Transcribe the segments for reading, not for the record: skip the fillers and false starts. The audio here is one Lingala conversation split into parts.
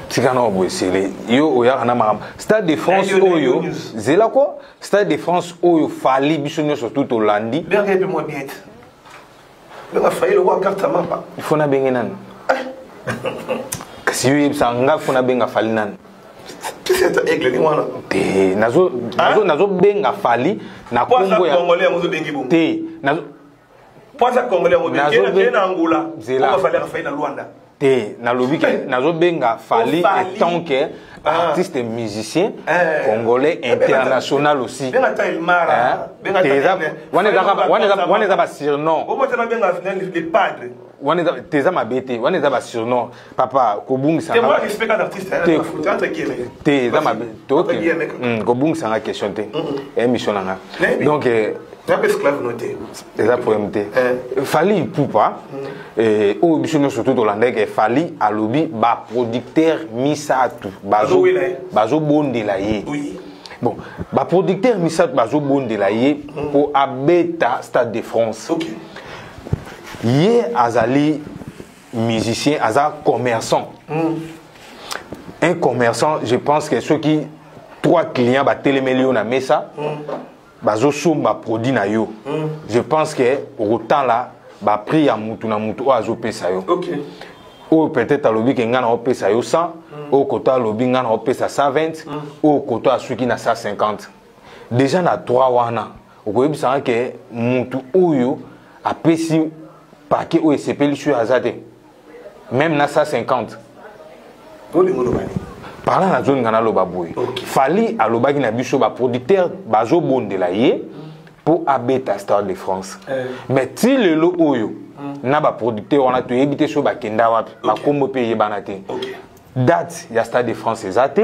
Tikano boisele yo oya na ma Stade de France oyo zela ko Stade de France oyo fali biso nyonso tout Hollandi bien que moi bien bien failli le voir carte mapa il faut na benga nan kasi yo sanga faut na benga fali nan c'est aigle ni wana te nazo benga fali na Congo ya congolais mozo bengi bon te nazo poza congolais mo bengi na Angola on va faire na Luanda te na lobi ke nazo benga fali et tant que artiste musicien congolais international aussi benga Tailmara benga wana za ba surnom o mo tena benga les padres wana teza mabete wana za ba surnom papa kobungisa te moi respect un artiste te entre guillemets te za mabete ok kobungisa nga question te émission nga donc un peu esclave noté. C'est ça pour MT. Fali Poupa, au bichon surtout hollandais, que Fali à lobby, ba producteur Misatu, bazo bon de la ye. Oui. Bon, ba producteur Misatu, bazo bon de la ye pour abeta Stade de France. Ok. Yé azali musicien, azali commerçant. Un commerçant, je pense que ceux qui 3 clients ba télémélion na mesa. Bazo somba produit na yo. Je pense que autant là ba prix à mutu na mutu o azo pesa yo. OK. Ou peut-être à lobby que ngana o pesa yo 100, au kota lobby ngana o pesa 120, au kota asuki na 150. Déjà na 3 wana. Okoyebisa que mutu oyo a pesi paquet o sepeli sur azate. Même na 150. Parlant de la zone Gana Lobaboui, Fali à Lobagi na biso ba producteur bazo bon de la ye pour abeta Stade de France. Mais si le lo oyo na ba producteur on a to éviter so ba kenda wapi ba kombo payer banate. Date ya Stade de France ezate.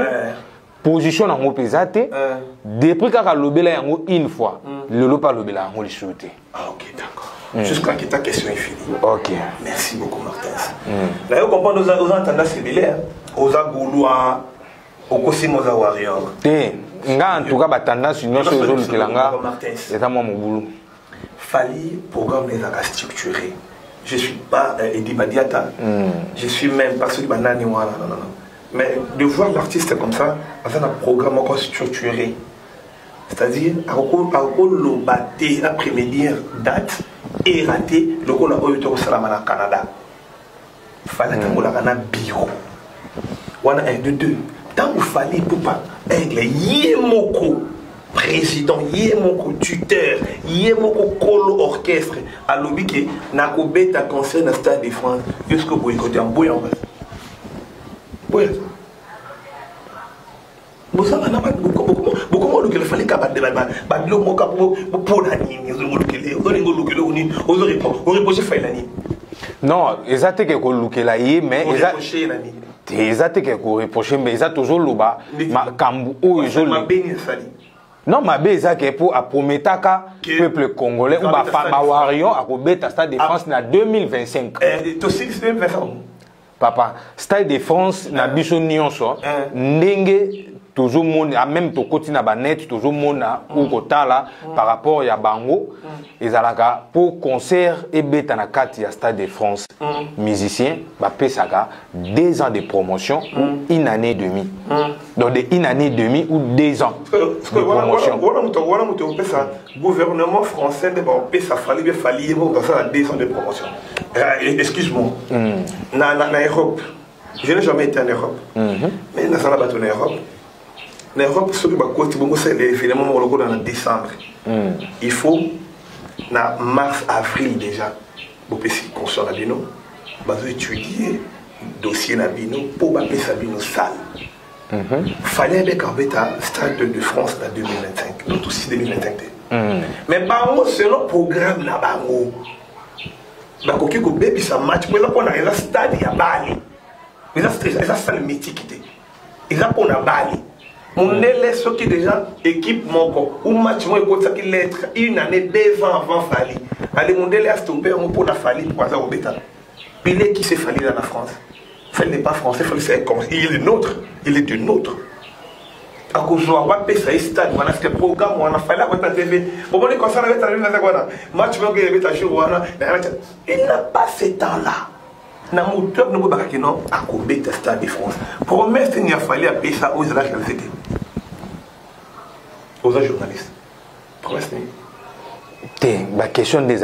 Position en haut pesate. Depuis kaka lobela yango une fois, le lo pas lobela yango lisouté. Ah OK, d'accord. Jusqu'à que ta question est finie. OK. Merci beaucoup Martin. Là on comprend aux entendants similaires, aux agoulois Okosimoza warrior. Nga en tout cas ba tendance nyonso zo lukelanga. Eta moi mobulu. Fali programme les a structuré. Je suis pas Edi Badiata. Je suis même pas celui banani wala non. Mais de voir l'artiste comme ça, avec un programme encore structuré. C'est-à-dire à lo baté après-midi date et raté le ko la oyo salama na Canada. Fali tangola kana bureau. Wana 1 2 2 tant qu'il fallait pour pas yemoko président yemoko tuteur yemoko colo orchestre à lobby que nakobeta concert na Stade de France jusqu'au boycott en boy en bas boy bosanga na beaucoup le que fallait ka ba lo moka pour la nini ngolukele oni ozo reprocher failani non exactement que kolukela ye mais reprocher la nini exact que ko reprocher mais ça toujours loba makambu o ezoli non mabe eza que pour aprometaka peuple congolais ou ba fama warion akobeta Stade de France na 2025 to 2025 papa Stade de France na biso nyonso ndenge toujours monde même to kotina ba net toujours mona ou kotala par rapport ya bango ezalaka pour concert et beta na kati ya Stade de France musicien ba pesaka 2 ans de promotion ou 1 année et demie donc de 1 année et demie ou 2 ans de promotion voilà muto pesa gouvernement français de ba pesa fali be fali bo dans ça 2 ans de promotion excuse-moi na Europe je n'ai jamais été en Europe mais na sala bato en Europe. L'Europe, ce que c'est finalement en décembre. Il faut, en mars, avril déjà, pour construire la bino, étudier le dossier de bino pour appeler sa bino salle. Il fallait avec un Stade de France en 2025, donc aussi 2025. Mais par contre, c'est le programme là-bas. Il y a un match, il y a un stade, il y a Bali. Il y a un stade mythique. Il y a un Bali. On laisse ceux qui déjà équipe mon corps ou match moi écoute ça qui lettre 1 année 2 ans avant Fali allez mon délai à stopper pour la Fali pour ça au bétal puis les qui s'est Fali dans la France Fali n'est pas français Fali c'est comme il est nôtre il est de nôtre à cause de la paix ça stade on a ce programme on a Fali à votre TV bon on est comme ça avec la match moi qui est à jour il n'a pas ce temps là na moteur no bakaki non akobeta Stade de France promesse ni a fallu appeler ça aux élèves c'était aux journalistes promesse ni te ba question des